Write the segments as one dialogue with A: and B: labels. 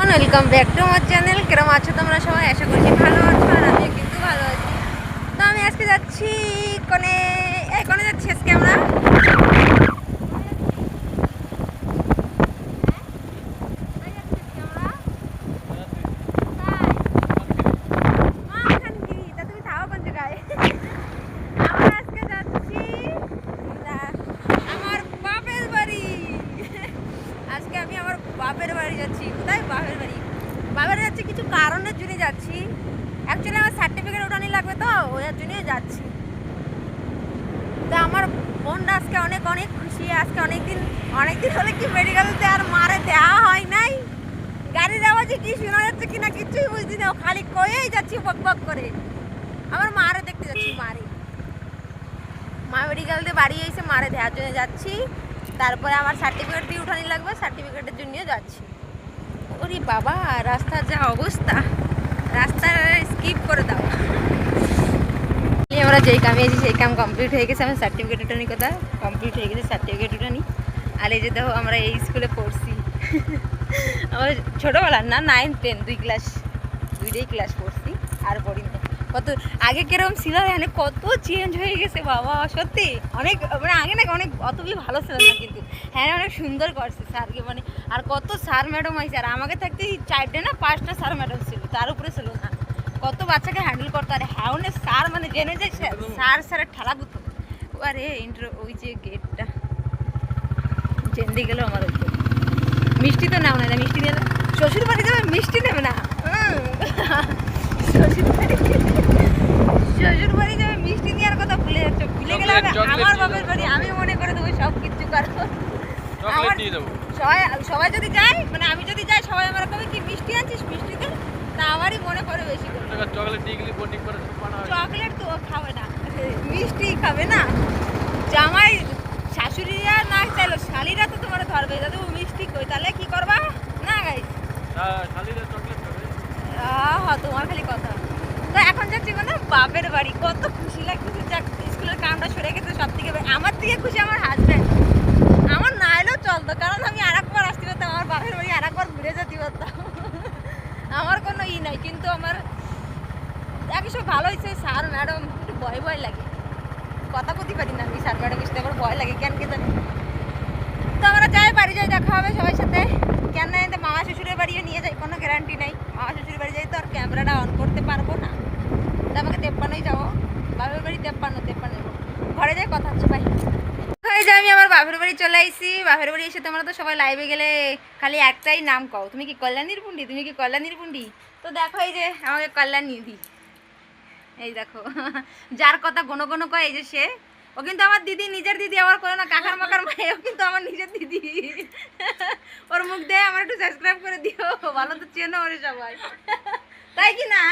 A: Welcome back to আমার channel. কেরম আছো তোমরা সবাই? আশা করছি ভালো আছো, আর আমিও কিন্তু ভালো আছি। তো আমি আজকে যাচ্ছি কোনে যাচ্ছি আজকে আমরা। আজকে আমি আমার বাপের বাড়ি যাচ্ছি। কোথায়? বাপের বাড়ি। বাপের যাচ্ছি কিছু কারণের জন্য যাচ্ছি। অ্যাকচুয়ালি আমার সার্টিফিকেট ওঠানি লাগবে, তো ওই জন্যই যাচ্ছি। তো আমার বোনটা আজকে অনেক অনেক খুশি। আজকে অনেকদিন হলে কি মেডিকেলতে আর মারে দেওয়া হয় নাই। গাড়ির আওয়াজে কি শোনা যাচ্ছে কিনা কিছুই বুঝছি না, খালি কয়েই যাচ্ছি বক বক করে। আমার মারে দেখতে যাচ্ছি। মা মেডিকেলতে বাড়ি এসে মারে দেওয়ার জন্য যাচ্ছি। তারপরে আমার সার্টিফিকেট দিয়ে উঠানি লাগবে, সার্টিফিকেটের জন্যও যাচ্ছি। ওরে বাবা, রাস্তার যা অবস্থা, রাস্তা স্কিপ করে দাও। আমরা যেই কামে আছি সেই কাম কমপ্লিট হয়ে গেছে। আমার সার্টিফিকেট উঠানি কথা কমপ্লিট হয়ে গেছে, সার্টিফিকেট উঠানি। আর এই যে দেখো আমরা এই স্কুলে পড়ছি। আমার ছোটোবেলার না, 9, 10 দুইটাই ক্লাস পড়ছি, আর পড়ি না। কত আগে কিরকম ছিল, এখানে কত চেঞ্জ হয়ে গেছে বাবা, সত্যি অনেক। মানে আগে না অনেক অতই ভালো ছিল না, কিন্তু হ্যাঁ অনেক সুন্দর করছে স্যারকে। মানে আর কত স্যার ম্যাডাম আইছে। আর আমাকে থাকতে 4টে না 5টা স্যার ম্যাডাম ছিল, তার উপরে ছিল না। কত বাচ্চাকে হ্যান্ডেল করতে। আর হ্যাঁ অনেক স্যার, মানে জেনে যায় স্যারের ঠেলা করতো। আরে ওই যে গেটটা জেনে গেল আমার। ওই মিষ্টি তো নাও না, মিষ্টি নেবে শ্বশুর বাড়ি যাবে, মিষ্টি নেবে না। শ্বশুর বাড়ি যাবে, মিষ্টি নেওয়ার কথা ভুলে যাচ্ছ। ভুলে গেলে আমার বাপের বাড়ি, আমি মনে করে দেবো সব কিছু করবো। সবাই যদি যায়, মানে আমি যদি যাই, সবাই আমার কবে কি মিষ্টি আনছিস, মিষ্টি দে। তা আমারই মনে করে বেশি করে। চকলেট তো খাবে না, মিষ্টি খাবে না। জামাই শাশুড়িরা না চাইলো, শালিরা তো তোমার ধরবে, যাতে মিষ্টি কই, তাহলে কি করবা না গাই? হ্যাঁ, তোমার খালি কথা। তো এখন যাচ্ছি মানে বাপের বাড়ি, কত খুশি লাগতেছে। যাক, স্কুলের কামটা সরে গেছে। সব থেকে আমার থেকে খুশি আমার হাজব্যান্ড। আমার না এলেও চলতো, কারণ আমি আরেকবার আসতে পারতাম, আমার বাপের বাড়ি আরেকবার ঘুরে যেতে পারতাম। আমার কোনো নাই, কিন্তু আমার একই সব ভালো হয়েছে। স্যার ম্যাডাম একটু ভয় লাগে, কথা কতি পারি না আমি স্যার ম্যাডামের সাথে, আমার ভয় লাগে কেন কে জানি। তো আমরা যাই, বাড়ি যাই, দেখা হবে সবার সাথে। কেন না মামা শ্বশুরের বাড়িও নিয়ে যাই, কোনো গ্যারান্টি নাই। মামা শ্বশুরের বাড়ি যাই তো আর ক্যামেরাটা অন করতে পারবো না, তো আমাকে 53ই যাবো। বাপের বাড়ি 53 ঘরে যাই, কথা হচ্ছে ভাই। হয়ে যায়, আমি আমার বাপের বাড়ি চলে আইসি। বাপের বাড়ি এসে তোমরা তো সবাই লাইভে গেলে খালি একটাই নাম কও, তুমি কি কল্যাণীর পুন্ডি, তুমি কি কল্যাণীর পুন্ডি। তো দেখো এই যে আমাকে কল্যাণী দি, এই দেখো যার কথা গণ গণ কয়, এই যে সে। ও কিন্তু আমার দিদি, নিজের দিদি। আবার করে না কাকার মাকার মায়ে, ও কিন্তু আমার নিজের দিদি। ওর মুখ দিয়ে আমার একটু সাবস্ক্রাইব করে দিও, ভালো তো চেনো ওরে সবাই, তাই কি না?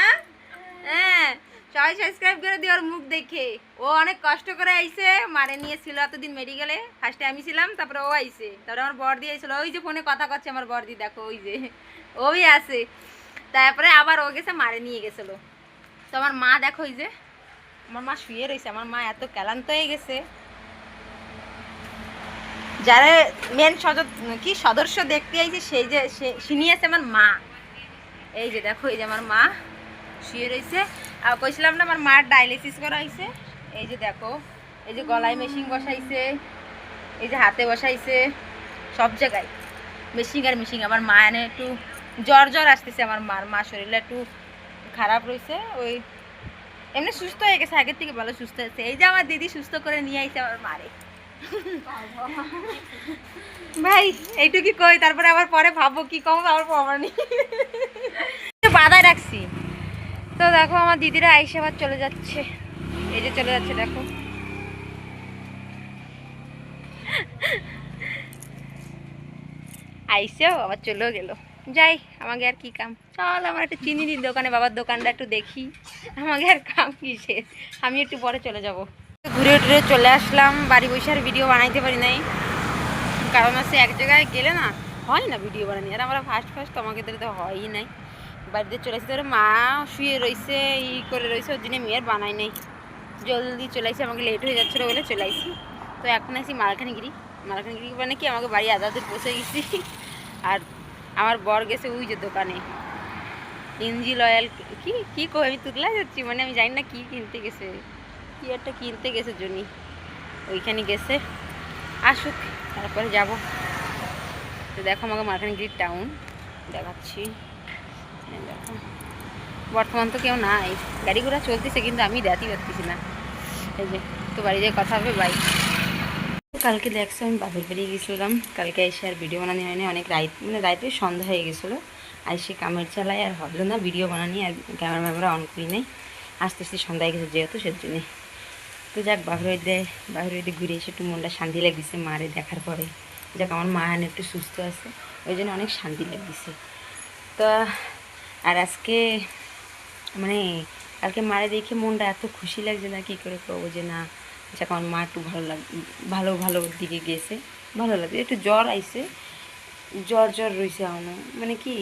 A: হ্যাঁ, সবাই সাবস্ক্রাইব করে দিও ওর মুখ দেখে। ও অনেক কষ্ট করে আইছে, মারে নিয়েছিল এতদিন মেডিকেলে। ফার্স্টে আমি ছিলাম, তারপরে ও আইছে, তারপরে আমার বড়দি আইছিল। ওই যে ফোনে কথা করছে আমার বড়দি, দেখো ওই যে ওই আছে। তারপরে আবার ও গেছে, মারে নিয়ে গেছিলো। তো আমার মা দেখো, ওই যে আমার মা শুয়ে রয়েছে। আমার মা এত ক্লান্ত হয়ে গেছে। যারা মেন সদস্য দেখতে আইছে, সেই যে সিনি আছে আমার মা। এই যে দেখো, এই যে আমার মা শুয়ে রয়েছে। আর কইছিলাম না আমার মার ডায়ালিসিস করা হয়েছে। এই যে দেখো, এই যে গলায় মেশিন বসাইছে, এই যে হাতে বসাইছে, সব জায়গায় মেশিন আর মেশিন। আমার মা এনে একটু জ্বর আসতেছে। আমার মা শরীরটা একটু খারাপ রয়েছে। ওই এমনি সুস্থ হয়ে গেছে, আগের থেকে ভালো সুস্থ হয়েছে। এই যে আমার দিদি সুস্থ করে নিয়ে আইছে আমার মারে। ভাই এইটুকু কই, তারপরে আবার পরে ভাববো কি কম, আবার পাবানি বাধায় রাখছি। তো দেখো আমার দিদিরা আইসে আবার চলে যাচ্ছে। এই যে চলে যাচ্ছে, দেখো আইসেও আবার চলেও গেল। যাই, আমাকে আর কি কাম। চল আমার একটু চিনির দোকানে, বাবার দোকানটা একটু দেখি। আমাকে আর কাম কিসের, আমি একটু পরে চলে যাব। ঘুরে টুরে চলে আসলাম। বাড়ি বসে আর ভিডিও বানাইতে পারি নাই, কারণ আছে এক জায়গায় গেলে না হয় না ভিডিও বানানি। আর আমরা ফার্স্ট তোমাকে তো হয়ই নাই। বাড়িতে চলে আসি, ধরো মা শুয়ে রয়েছে, করে রয়েছে, ওর জন্য মেয়ের বানাই নাই। জলদি চলে আসি, আমাকে লেট হয়ে যাচ্ছিলো বলে চলে আসি। তো এখন আসি মালখানগিরি। মানে কি আমাকে বাড়ি আদাতে পৌঁছে গেছি। আর আমার বর গেছে ওই যে দোকানে ইঞ্জিল অয়েল, কি কি কই আমি তুতলা যাচ্ছি, মানে আমি জানি না কি কিনতে গেছে, কি একটা কিনতে গেছে জনি, ওইখানে গেছে, আসুক তারপরে যাব। তো দেখো আমাকে মালকানগিরি টাউন দেখাচ্ছি, দেখো বর্তমান তো কেউ নাই, গাড়ি ঘোড়া চলতেছে কিন্তু আমি দেখতে পাচ্ছি না। এই যে তো বাড়ি যেয়ে কথা হবে, বাই। কালকে দেখছো আমি বাপের বাড়ি গেছিলাম, কালকে এসে আর ভিডিও বানানি হয়নি, অনেক রাত মানে রাতে সন্ধ্যা হয়ে গেছিলো, আর সে কামের চালায় আর হলো না video Banani, R camera ম্যামেরা on করি নেই, আস্তে আস্তে সন্ধ্যা হয়ে গেছে যেহেতু সেজন্যে। তো যাক বাহিরে ঘুরে এসে একটু মনটা শান্তি লাগছে মারে দেখার পরে, যাক আমার মা এখন একটু সুস্থ আছে, ওই জন্য অনেক শান্তি লাগছে। তো আর আজকে মানে কালকে মারে দেখে মনটা এত খুশি লাগছে না, কী করে করবো যে না, যাক আমার মা একটু ভালো ভালো দিকে গেছে, ভালো লাগছে, একটু জ্বর আইছে, জ্বর রয়েছে এখনো, মানে কি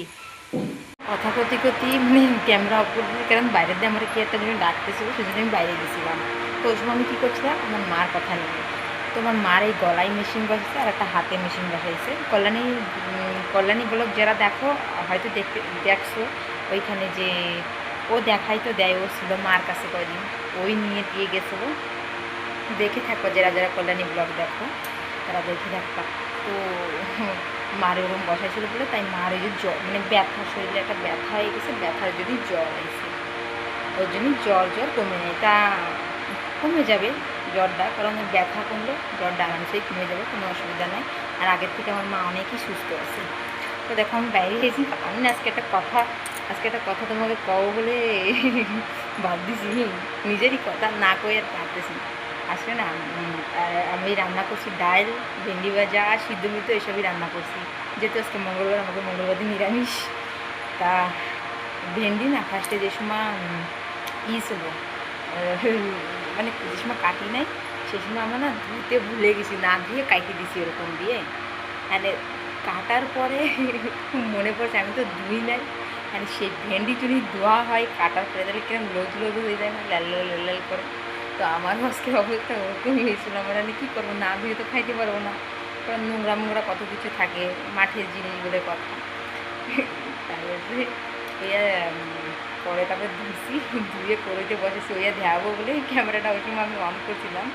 A: কথা করতে মানে ক্যামেরা অফ করে দিই, কারণ বাইরে দিয়ে আমার কি একটা জিনিস ডাকতেছিল, সেজন্য আমি বাইরে গেছিলাম। তো ওই সময় আমি কী করছিলাম, আমার মার কথা নিয়ে, তো আমার মার এই গলায় মেশিন বসাইছে আর একটা হাতে মেশিন বসাইছে, কল্যাণী ব্লগ যারা দেখো হয়তো দেখছো, ওইখানে যে ও দেখাই তো দেয়, ও ছিল মার কাছে কয়দিন, ওই নিয়ে দিয়ে গেছিলো, দেখে থাকো যারা যারা কল্যাণী ব্লগ দেখো তারা দেখে থাকবা। তো মার ওরকম বসাইছিল বলে তাই মার ওই যে জ্বর মানে ব্যথা, শরীরে একটা ব্যথা হয়ে গেছে, ব্যথার যদি জ্বর হয়েছে, ওই জন্যই জ্বর কমে নেয়, তা কমে যাবে জ্বরটা, কারণ ব্যথা কমলে জ্বরটা আরামসেই কমে যাবে, কোনো অসুবিধা নেই। আর আগের থেকে আমার মা অনেকই সুস্থ আছে। তো দেখো আমি বাইরে গেছি, আমি না আজকে একটা কথা তোমাকে কও বলে ভাবতেছি, নিজেরই কথা না কই আর পারতেছি। আসলে না আমি রান্না করছি ডাল, ভেন্ডি ভাজা, সিদ্ধ মিতো এসবই রান্না করছি, যেহেতু আজকে মঙ্গলবার, আমাকে মঙ্গলবার দিন নিরামিষ। তা ভেন্ডি না ফার্স্টে যে সময় ছিল মানে যে সময় কাটি নাই, সে সময় আমরা না ধুতে ভুলে গেছি, না ধুয়ে কাটি দিছি এরকম দিয়ে, মানে কাটার পরে মনে পড়ছে আমি তো ধুই নাই, মানে সেই ভেন্ডি যদি ধোয়া হয় কাটার পরে তাহলে কিরকম লোদ হয়ে যায় না, লাল করে। তো আমার আজকে অবস্থা ওরকমই হয়েছিল, আমরা কী করবো, না ধুয়ে তো খাইতে পারবো না, কারণ নোংরা কত কিছু থাকে, মাঠের জিনিস বলে কথা। তারপরে পরে তারপরে ধুয়ে করেতে বসেছি, ওইয়া দেখাবো বলে ক্যামেরাটা ওই সময় আমি অন করছিলাম।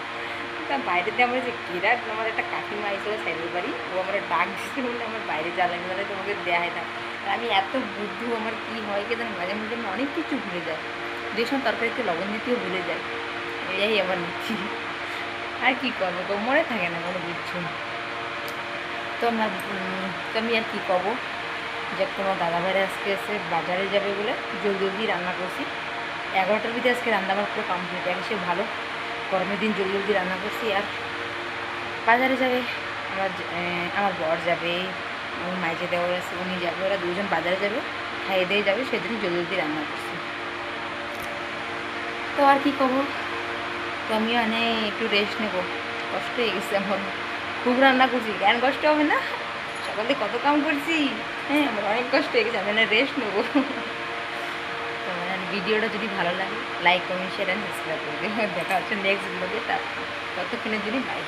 A: তা বাইরেতে আমার যে কেরাট আমার একটা কাকিমা এসেছিলো সাইডের বাড়ি, ও আমার ডাক দিচ্ছে বলে আমার বাইরে জ্বালানি মানে তোমাকে দেখায় না। আর আমি এত বুদ্ধু, আমার কী হয় কি জানি মাঝে মাঝে আমি অনেক কিছু ভুলে যাই, যে সময় তরকারিতে লবণ দিতেও ভুলে যায়, এই আমার নিচ্ছি, আর কী করবো তো মনে থাকে না কোনো কিছু। তো আমি আর কী করবো, যে তোমার দাদাভাইরা আজকে এসে বাজারে যাবে বলে জলদি রান্না করছি, 11টার ভিতরে আজকে রান্না আমার পুরো কমপ্লিট, সে ভালো গরমের দিন জলদি রান্না করছি। আর বাজারে যাবে আমার বর যাবে, আমার মাইজে দেওয়ার আছে উনি যাবে, ওরা দুজন বাজারে যাবে, খাইয়ে দিয়ে যাবে, সেদিনই জলদি রান্না করছি। তো আর কী করবো, তো আমিও একটু রেস্ট নেবো, কষ্ট হয়ে গেছে আমার, খুব রান্না করছি, কেন কষ্ট হবে না, সকালে কত কাম করছি, হ্যাঁ আমার অনেক কষ্ট হয়ে গেছে, আমি রেস্ট নেবো। তো ভিডিওটা যদি ভালো লাগে like comment share and subscribe করে দেবে, দেখা হচ্ছে নেক্সট ব্লগে, ততক্ষণের জন্য বাই।